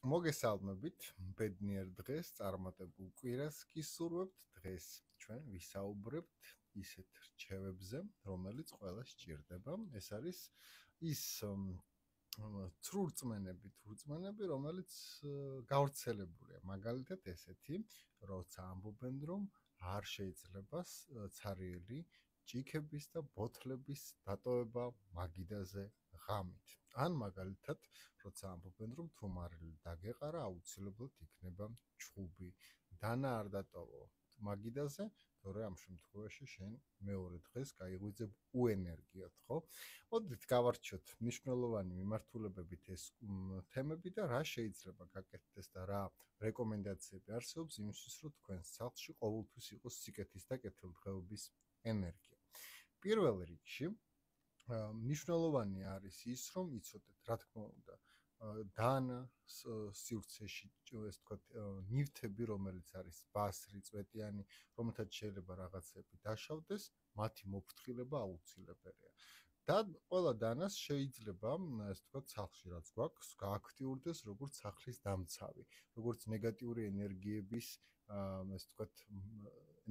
მოგესალმებით, ბედნიერ დღეს, წარმატებულ კვირას გისურვებთ. დღეს ჩვენ ვისაუბრებთ ისეთ რჩევებზე, რომელიც ყველას სჭირდება. ეს არის ის თურწმენები, რომელიც გავრცელებულია. მაგალითად ესეთი, როცა ამბობენ, რომ არ შეიძლება ცარიელი ჭიქების და ბოთლების დატოვება მაგიდაზე ღამით. ან მაგალითად როცა ამბობენ, რომ თუ მარილი დაგეყარა, აუცილებლად იქნება ჩხუბი. დანა არ დატოვო მაგიდაზე, თორე ამ შემთხვევაში შენ მეორე დღეს გაიღვიძებ უენერგიოდ, ხო? მოდით გავარჩიოთ მნიშვნელოვანი მიმართულებებით ეს თემები და რა შეიძლება გაკეთდეს და რა რეკომენდაციები არსებობს იმისთვის, რომ თქვენს სახლში ყოველთვის იყოს სიკეთის და კეთილდღეობის ენერგია. პირველ რიგში მნიშვნელოვანი არის ის, რომ იცოდეთ, რა თქმა უნდა, დანა სივრცეში, ეს თქვა, ნივთები, რომელიც არის ბასრი, წვეტიანი, რომელთაც შეიძლება რაღაცები დაშავდეს, მათი მოფრთხილება აუცილებელია. და ყველა დანას შეიძლება, ეს თქვა, სახლში რაც გვაქვს, გააქტიურდეს როგორც სახლის დამცავი, როგორც ნეგატიური ენერგიების ეს თქვა,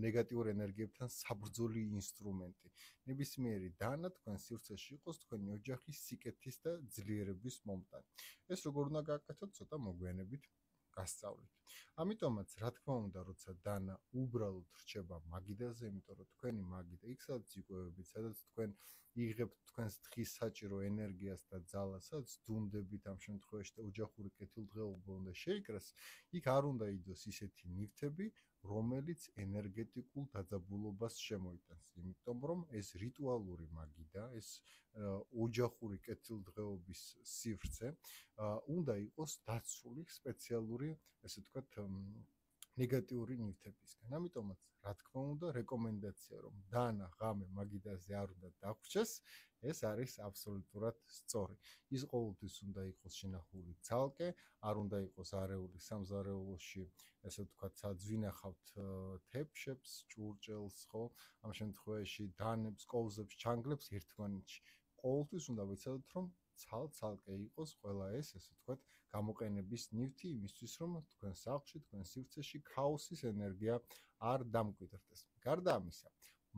ნეგატიურ ენერგიებთან საბრძოლი ინსტრუმენტი. ნებისმიერი დანა თქვენ სივრცეში იყოს თქვენი ოჯახის სიკეთის და ძლიერების მომტანი. ეს როგორ უნდა გააკეთოთ, ცოტა მოგვიანებით გასწავლით. ამიტომაც, რა თქმა უნდა, როცა დანა უბრალოდ რჩება მაგიდაზე, იმიტომ რომ თქვენი მაგიდა იქ სადაც იკვებებით, სადაც თქვენ იღებთ თქვენს დღის საჭირო ენერგიას და ძალას, სადაც დუნდებით ამ შემთხვევაში და ოჯახური კეთილდღეობა უნდა შეიკრას, იქ არ უნდა იდოს ისეთი ნივთები, რომელიც ენერგეტიკულ დაძაბულობას შემოიტანს, იმიტომ რომ ეს რიტუალური მაგიდა, ეს ოჯახური კეთილდღეობის სივრცე უნდა იყოს დაცული სპეციალური, ესე ვთქვათ, ნეგატიური ნივთებისგან. ამიტომაც, რა თქმა უნდა, რეკომენდაცია, რომ დანა ღამე მაგიდაზე არ უნდა დაგვრჩეს, ეს არის აბსოლუტურად სწორი. ის ყოველთვის უნდა იყოს შენახული ცალკე, არ უნდა იყოს არეული სამზარეულოში, ესე ვთქვათ, სადაც ვინახავთ თეფშებს, ჭურჭელს, ხო? ამ შემთხვევაში დანებს, კოვზებს, ჩანგლებს ერთმანეთში. ყოველთვის უნდა ვიცოდეთ, რომ ცალ-ცალკე იყოს ყველა ეს, ესე ვთქვათ, გამოყენების ნივთი იმისთვის, რომ თქვენ სახლში, თქვენ სივრცეში ქაოსის ენერგია არ დამკვიდრდეს. გარდა ამისა,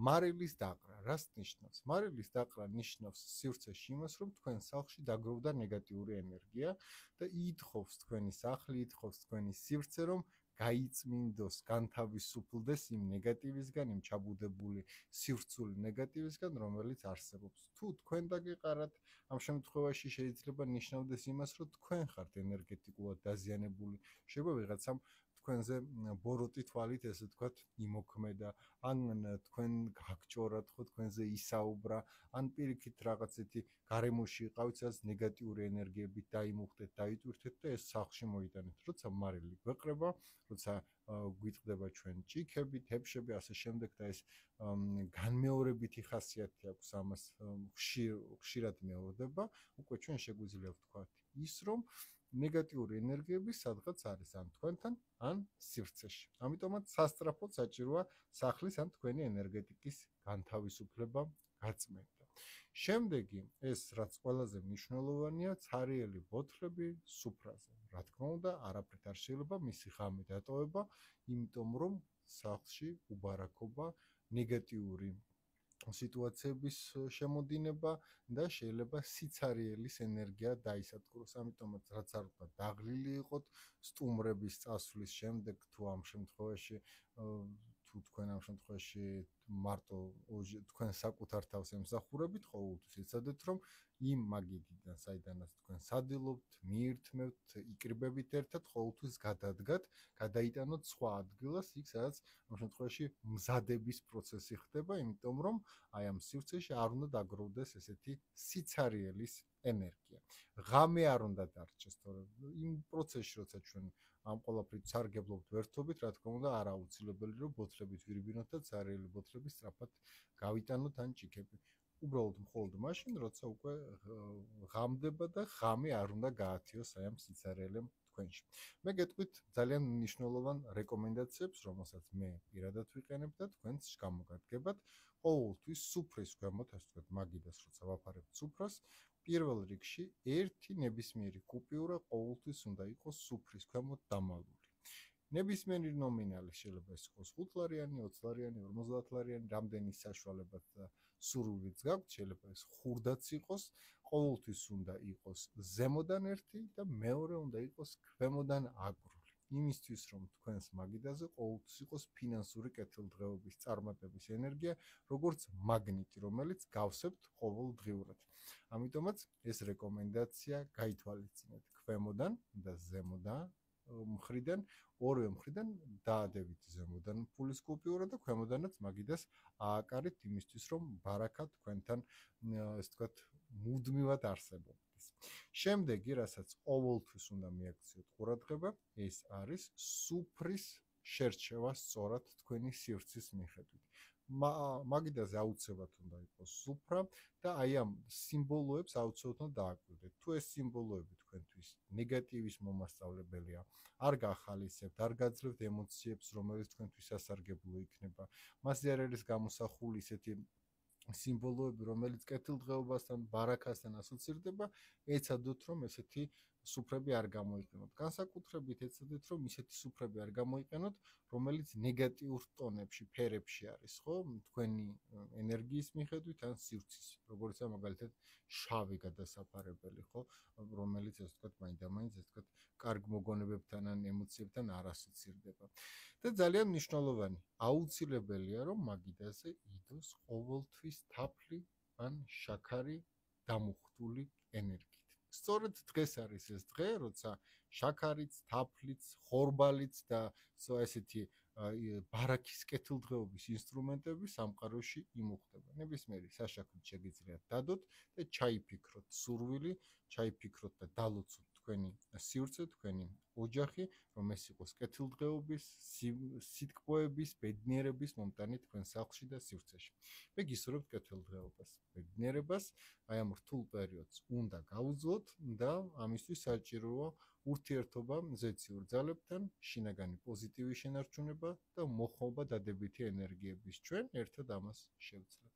მარილის დაყრა რას ნიშნავს? მარილის დაყრა ნიშნავს სივრცეში იმას, რომ თქვენ სახლში დაგროვდა ნეგატიური ენერგია და ითხოვს თქვენი სახლი, ითხოვს თქვენი სივრცე, რომ გაიწმინდოს, განთავისუფლდეს იმ ნეგატივისგან, იმ ჩაბუდებული სივრცული ნეგატივისგან, რომელიც არსებობს. თუ თქვენ დაგეყარათ, ამ შემთხვევაში შეიძლება ნიშნავდეს იმას, რომ თქვენ ხართ ენერგეტიკულად დაზიანებული. შეიძლება ვიღაცამ თქვენზე ბოროტი თვალით, ესე ვთქვათ, იმოქმედა, ან თქვენ გაგჭორათ, ხო, თქვენზე ისაუბრა, ან პირიქით რაღაცეთი გარემოში იყავით, სადაც ნეგატიური ენერგიებით დაიმუხტეთ, დაიტვირთეთ და ეს სახლში მოიტანეთ. როცა მარილი გვეყრება, როცა გვიტყდება ჩვენ ჭიქები, თეფშები, ასე შემდეგ და ეს განმეორებითი ხასიათი აქვს ამას, ხშირად მეორდება, უკვე ჩვენ შეგვიძლია ვთქვათ ის, რომ ნეგატიური ენერგიები სადღაც არის ან თქვენთან, ან სივრცეში. ამიტომაც სასწრაფოდ საჭიროა სახლის ან თქვენი ენერგეტიკის განთავისუფლება, გაწმენდა. შემდეგი, ეს რაც ყველაზე მნიშვნელოვანია, ცარიელი ბოთლები სუფრაზე. რა თქმა უნდა, არაფრით არ შეიძლება მისი ღამე დატოვება, იმიტომ რომ სახლში უბარაქობა, ნეგატიური სიტუაციების შემოდინება და შეიძლება სიცარიელის ენერგია დაისადგუროს. ამიტომაც რაც არ უნდა დაღლილი იყოთ სტუმრების წასვლის შემდეგ, თუ ამ შემთხვევაში თქვენ ამ შემთხვევაში მარტო თქვენ საკუთარ თავს ემსახურებით, ყოველთვის იცოდეთ, რომ იმ მაგიდიდან, საიდანაც თქვენ სადილობთ, მიირთმევთ, იკრიბებით ერთად, ყოველთვის გადადგათ, გადაიტანოთ სხვა ადგილას, იქ სადაც ამ შემთხვევაში მზადების პროცესი ხდება, იმიტომ რომ აი ამ სივრცეში არ უნდა დაგროვდეს ესეთი სიცარიელის ენერგია. ღამე არ უნდა დარჩეს, თორემ იმ პროცესში, როცა ჩვენ ამ ყველაფრით სარგებლობთ, ვერთობით, რა თქმა უნდა, არ აუცილებელი რომ ბოთლებით ვირბინოთ და ცარიელი ბოთლები სწრაფად გავიტანოთ ან ჭიქები. უბრალოდ მხოლოდ მაშინ, როცა უკვე ღამდება და ღამე არ უნდა გაათიოს აი ამ სიცარიელემ თქვენში. მე გეტყვით ძალიან მნიშვნელოვან რეკომენდაციებს, რომელსაც მე პირადად ვიყენებ და თქვენც გამოგადგებათ. ყოველთვის სუფრის ქვემოთ, ასე ვთქვათ, მაგიდას როცა ვაფარებთ სუფრას, პირველ რიგში ერთი ნებისმიერი კუპიურა ყოველთვის უნდა იყოს სუფრის ქვემოთ დამალული. ნებისმიერი ნომინალი შეიძლება იყოს 5 ლარიანი, 20 ლარიანი, 50 ლარიანი, რამდენი საშუალებაც და სურვილიც გაქვთ, შეიძლება ეს ხურდაც იყოს, ყოველთვის უნდა იყოს ზემოდან ერთი და მეორე უნდა იყოს ქვემოდან აგრული. იმისთვის რომ თქვენს მაგიდაზე ყოველთვის იყოს ფინანსური კეთილდღეობის წარმატების ენერგია, როგორც მაგნიტი, რომელიც გავსებთ ყოველდღიურად. ამიტომაც ეს რეკომენდაცია გაითვალისწინეთ ქვემოდან და ზემოდან მხრიდან, ორივე მხრიდან დაადებით ზემოდან ფულის კუპიურა და ქვემოდანაც მაგიდას ააკარით იმისთვის რომ ბარაკა თქვენთან ესე ვთქვათ მუდმივად არსებობდეს. შემდეგი, რასაც ყოველთვის უნდა მიაქციოთ ყურადღება, ეს არის სუფრის შერჩევა სწორად თქვენი სივრცის მიხედვით. მაგიდაზე აუცილებლად უნდა იყოს სუფრა და აი ამ სიმბოლოებს აუცილებლად დააკვირდეთ. თუ ეს სიმბოლოები თქვენთვის ნეგატივის მომასწავლებელია, არ გახალისებთ, არ გაძლევთ ემოციებს, რომელიც თქვენთვის სასარგებლო იქნება. მასზე არ არის გამოსახული ისეთი სიმბოლოები, რომელიც კეთილდღეობასთან, ბარაკასთან ასოცირდება, ეცადოთ რომ ესეთი სუფრები არ გამოიყენოთ. განსაკუთრებით ეცადეთ რომ ისეთი სუფრები არ გამოიყენოთ, რომელიც ნეგატიურ ტონებში, ფერებში არის, ხო? თქვენი ენერგიის მიხედვით ან სივრცის, როგორიცაა მაგალითად შავი გადასაფარებელი, ხო? რომელიც ასე ვთქვათ, მაინდამაინც ასე ვთქვათ, კარგ მოგონებებთან ან ემოციებთან არ ასოცირდება. და ძალიან მნიშვნელოვანი, აუცილებელია რომ მაგიდაზე იდოს ყოველთვის თაფლი ან შაქარი დამუხტული ენერგიით. სწორედ დღეს არის ეს დღე, როცა შაქარიც, თაფლიც, ხორბალიც და ესეთი ბარაქის კეთილდღეობის ინსტრუმენტები სამყაროში იმუხტება. ნებისმიერი საშაქრით შეგიძლიათ დადოთ და ჩაიფიქროთ სურვილი, ჩაიფიქროთ და დალოცოთ თქვენი სივრცე, თქვენი ოჯახი, რომ ეს იყოს კეთილდღეობის, სითქმოების, ბედნიერების მომტანი თქვენ სახლში და სივრცეში. მე გისურვებთ კეთილდღეობას, ბედნიერებას, აი ამ რთულ პერიოდს უნდა გაუძლოთ და ამისთვის საჭიროა ურთიერთობა ზეციურ ძალებთან, შინაგანი პოზიტივის შენარჩუნება და მოხმობა დადებითი ენერგიების. ჩვენ ერთად ამას შევძლებ.